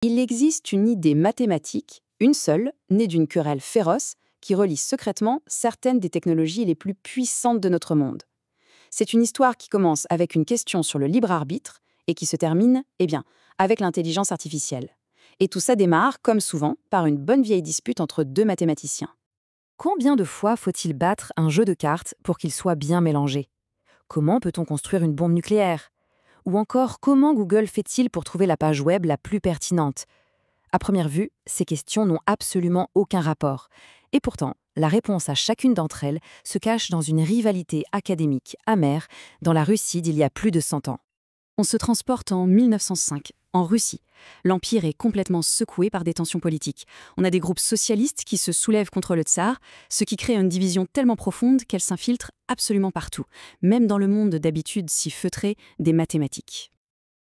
Il existe une idée mathématique, une seule, née d'une querelle féroce, qui relie secrètement certaines des technologies les plus puissantes de notre monde. C'est une histoire qui commence avec une question sur le libre arbitre et qui se termine, avec l'intelligence artificielle. Et tout ça démarre, comme souvent, par une bonne vieille dispute entre deux mathématiciens. Combien de fois faut-il battre un jeu de cartes pour qu'il soit bien mélangé? Comment peut-on construire une bombe nucléaire? Ou encore, comment Google fait-il pour trouver la page web la plus pertinente? À première vue, ces questions n'ont absolument aucun rapport. Et pourtant, la réponse à chacune d'entre elles se cache dans une rivalité académique amère dans la Russie d'il y a plus de 100 ans. On se transporte en 1905, en Russie. L'Empire est complètement secoué par des tensions politiques. On a des groupes socialistes qui se soulèvent contre le tsar, ce qui crée une division tellement profonde qu'elle s'infiltre absolument partout, même dans le monde d'habitude si feutré des mathématiques.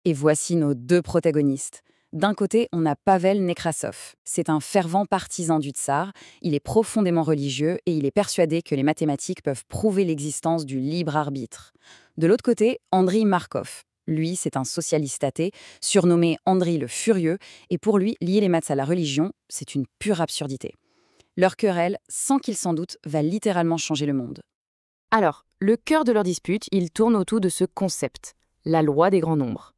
Et voici nos deux protagonistes. D'un côté, on a Pavel Nekrasov. C'est un fervent partisan du tsar, il est profondément religieux et il est persuadé que les mathématiques peuvent prouver l'existence du libre arbitre. De l'autre côté, Andriy Markov. Lui, c'est un socialiste athée, surnommé Andriy le Furieux, et pour lui, lier les maths à la religion, c'est une pure absurdité. Leur querelle, sans qu'ils s'en doutent, va littéralement changer le monde. Alors, le cœur de leur dispute, il tourne autour de ce concept, la loi des grands nombres.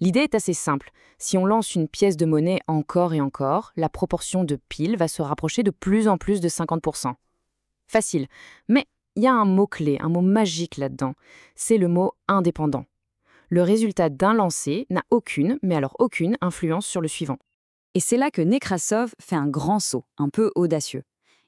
L'idée est assez simple. Si on lance une pièce de monnaie encore et encore, la proportion de piles va se rapprocher de plus en plus de 50%. Facile. Mais il y a un mot-clé, un mot magique là-dedans. C'est le mot indépendant. Le résultat d'un lancer n'a aucune, mais alors aucune, influence sur le suivant. Et c'est là que Nekrasov fait un grand saut, un peu audacieux.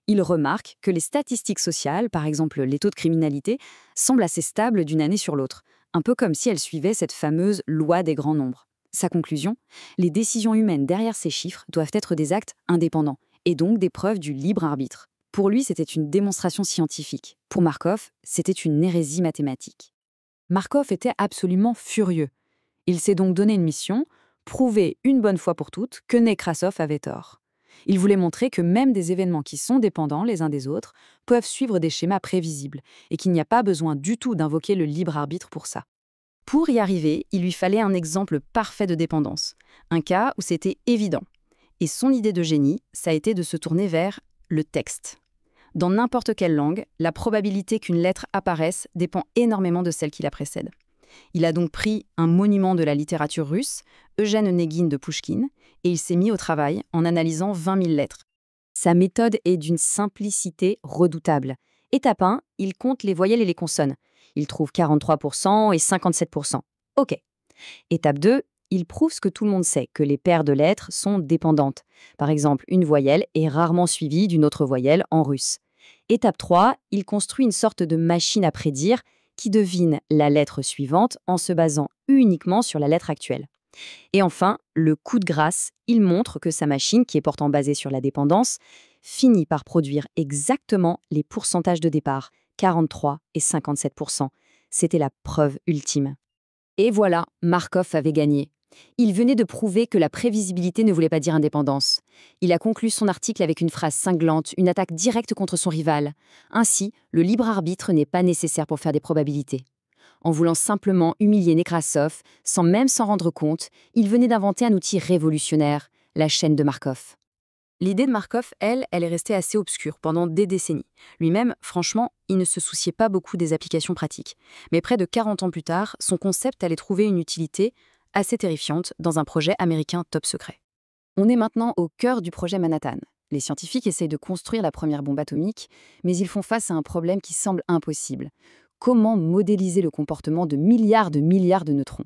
Il remarque que les statistiques sociales, par exemple les taux de criminalité, semblent assez stables d'une année sur l'autre, un peu comme si elles suivaient cette fameuse loi des grands nombres. Sa conclusion, les décisions humaines derrière ces chiffres doivent être des actes indépendants, et donc des preuves du libre arbitre. Pour lui, c'était une démonstration scientifique. Pour Markov, c'était une hérésie mathématique. Markov était absolument furieux. Il s'est donc donné une mission, prouver une bonne fois pour toutes que Nekrasov avait tort. Il voulait montrer que même des événements qui sont dépendants les uns des autres peuvent suivre des schémas prévisibles et qu'il n'y a pas besoin du tout d'invoquer le libre arbitre pour ça. Pour y arriver, il lui fallait un exemple parfait de dépendance, un cas où c'était évident. Et son idée de génie, ça a été de se tourner vers le texte. Dans n'importe quelle langue, la probabilité qu'une lettre apparaisse dépend énormément de celle qui la précède. Il a donc pris un monument de la littérature russe, Eugène Onegin de Pouchkine, et il s'est mis au travail en analysant 20 000 lettres. Sa méthode est d'une simplicité redoutable. Étape 1, il compte les voyelles et les consonnes. Il trouve 43% et 57%. OK. Étape 2, il prouve ce que tout le monde sait, que les paires de lettres sont dépendantes. Par exemple, une voyelle est rarement suivie d'une autre voyelle en russe. Étape 3, il construit une sorte de machine à prédire qui devine la lettre suivante en se basant uniquement sur la lettre actuelle. Et enfin, le coup de grâce, il montre que sa machine, qui est pourtant basée sur la dépendance, finit par produire exactement les pourcentages de départ, 43 et 57%. C'était la preuve ultime. Et voilà, Markov avait gagné. Il venait de prouver que la prévisibilité ne voulait pas dire indépendance. Il a conclu son article avec une phrase cinglante, une attaque directe contre son rival. Ainsi, le libre arbitre n'est pas nécessaire pour faire des probabilités. En voulant simplement humilier Nekrasov, sans même s'en rendre compte, il venait d'inventer un outil révolutionnaire, la chaîne de Markov. L'idée de Markov, elle est restée assez obscure pendant des décennies. Lui-même, franchement, il ne se souciait pas beaucoup des applications pratiques. Mais près de 40 ans plus tard, son concept allait trouver une utilité assez terrifiante dans un projet américain top secret. On est maintenant au cœur du projet Manhattan. Les scientifiques essayent de construire la première bombe atomique, mais ils font face à un problème qui semble impossible. Comment modéliser le comportement de milliards de neutrons?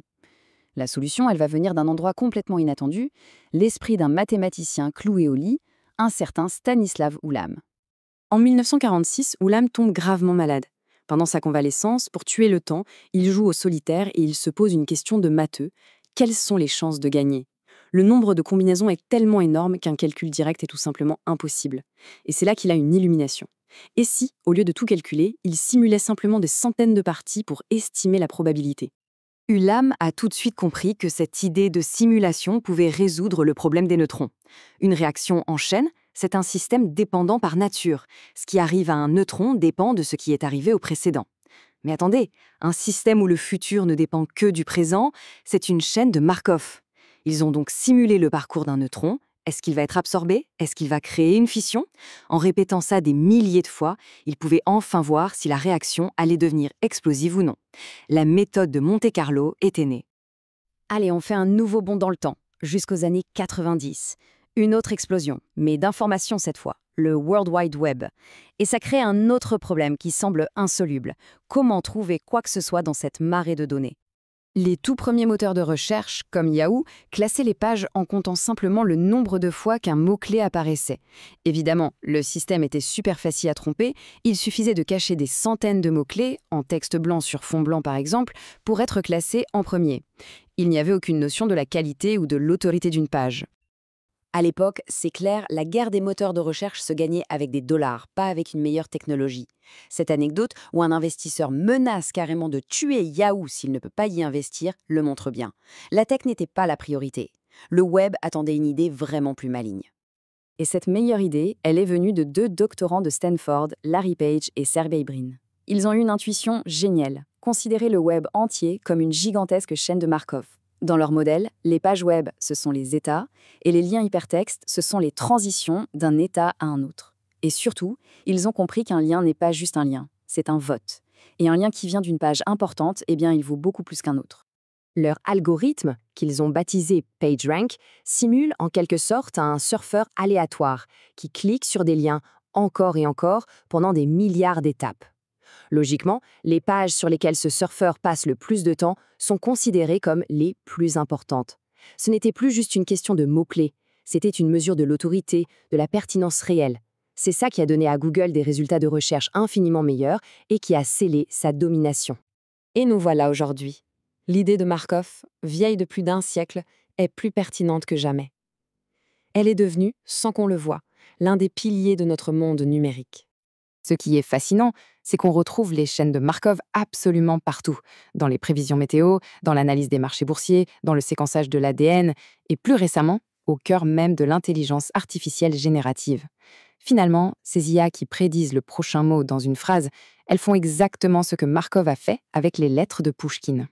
La solution, elle va venir d'un endroit complètement inattendu, l'esprit d'un mathématicien cloué au lit, un certain Stanislav Ulam. En 1946, Ulam tombe gravement malade. Pendant sa convalescence, pour tuer le temps, il joue au solitaire et il se pose une question de matheux. Quelles sont les chances de gagner? Le nombre de combinaisons est tellement énorme qu'un calcul direct est tout simplement impossible. Et c'est là qu'il a une illumination. Et si, au lieu de tout calculer, il simulait simplement des centaines de parties pour estimer la probabilité? Ulam a tout de suite compris que cette idée de simulation pouvait résoudre le problème des neutrons. Une réaction en chaîne, c'est un système dépendant par nature. Ce qui arrive à un neutron dépend de ce qui est arrivé au précédent. Mais attendez, un système où le futur ne dépend que du présent, c'est une chaîne de Markov. Ils ont donc simulé le parcours d'un neutron. Est-ce qu'il va être absorbé? Est-ce qu'il va créer une fission? En répétant ça des milliers de fois, ils pouvaient enfin voir si la réaction allait devenir explosive ou non. La méthode de Monte-Carlo était née. Allez, on fait un nouveau bond dans le temps, jusqu'aux années 90. Une autre explosion, mais d'informations cette fois, le World Wide Web. Et ça crée un autre problème qui semble insoluble. Comment trouver quoi que ce soit dans cette marée de données? Les tout premiers moteurs de recherche, comme Yahoo, classaient les pages en comptant simplement le nombre de fois qu'un mot-clé apparaissait. Évidemment, le système était super facile à tromper, il suffisait de cacher des centaines de mots-clés, en texte blanc sur fond blanc par exemple, pour être classé en premier. Il n'y avait aucune notion de la qualité ou de l'autorité d'une page. À l'époque, c'est clair, la guerre des moteurs de recherche se gagnait avec des dollars, pas avec une meilleure technologie. Cette anecdote, où un investisseur menace carrément de tuer Yahoo s'il ne peut pas y investir, le montre bien. La tech n'était pas la priorité. Le web attendait une idée vraiment plus maligne. Et cette meilleure idée, elle est venue de 2 doctorants de Stanford, Larry Page et Sergey Brin. Ils ont eu une intuition géniale, considérer le web entier comme une gigantesque chaîne de Markov. Dans leur modèle, les pages web, ce sont les états, et les liens hypertextes, ce sont les transitions d'un état à un autre. Et surtout, ils ont compris qu'un lien n'est pas juste un lien, c'est un vote. Et un lien qui vient d'une page importante, eh bien, il vaut beaucoup plus qu'un autre. Leur algorithme, qu'ils ont baptisé PageRank, simule en quelque sorte un surfeur aléatoire qui clique sur des liens encore et encore pendant des milliards d'étapes. Logiquement, les pages sur lesquelles ce surfeur passe le plus de temps sont considérées comme les plus importantes. Ce n'était plus juste une question de mots-clés, c'était une mesure de l'autorité, de la pertinence réelle. C'est ça qui a donné à Google des résultats de recherche infiniment meilleurs et qui a scellé sa domination. Et nous voilà aujourd'hui. L'idée de Markov, vieille de plus d'1 siècle, est plus pertinente que jamais. Elle est devenue, sans qu'on le voie, l'un des piliers de notre monde numérique. Ce qui est fascinant, c'est qu'on retrouve les chaînes de Markov absolument partout, dans les prévisions météo, dans l'analyse des marchés boursiers, dans le séquençage de l'ADN, et plus récemment, au cœur même de l'intelligence artificielle générative. Finalement, ces IA qui prédisent le prochain mot dans une phrase, elles font exactement ce que Markov a fait avec les lettres de Pouchkine.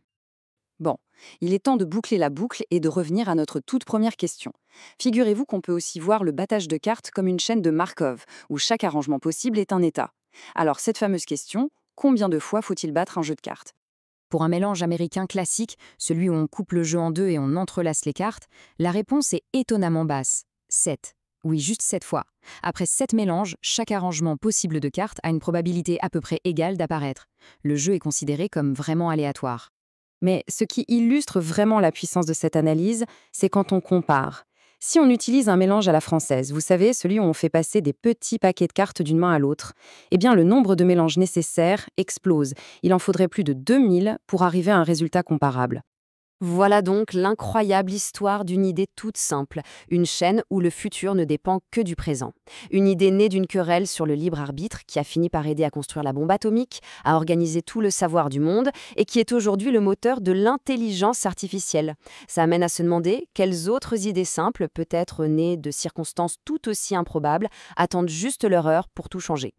Bon, il est temps de boucler la boucle et de revenir à notre toute première question. Figurez-vous qu'on peut aussi voir le battage de cartes comme une chaîne de Markov, où chaque arrangement possible est un état. Alors cette fameuse question, combien de fois faut-il battre un jeu de cartes? Pour un mélange américain classique, celui où on coupe le jeu en deux et on entrelace les cartes, la réponse est étonnamment basse. 7. Oui, juste 7 fois. Après 7 mélanges, chaque arrangement possible de cartes a une probabilité à peu près égale d'apparaître. Le jeu est considéré comme vraiment aléatoire. Mais ce qui illustre vraiment la puissance de cette analyse, c'est quand on compare. Si on utilise un mélange à la française, vous savez, celui où on fait passer des petits paquets de cartes d'une main à l'autre, eh bien le nombre de mélanges nécessaires explose. Il en faudrait plus de 2000 pour arriver à un résultat comparable. Voilà donc l'incroyable histoire d'une idée toute simple, une chaîne où le futur ne dépend que du présent. Une idée née d'une querelle sur le libre arbitre qui a fini par aider à construire la bombe atomique, à organiser tout le savoir du monde et qui est aujourd'hui le moteur de l'intelligence artificielle. Ça amène à se demander quelles autres idées simples, peut-être nées de circonstances tout aussi improbables, attendent juste leur heure pour tout changer.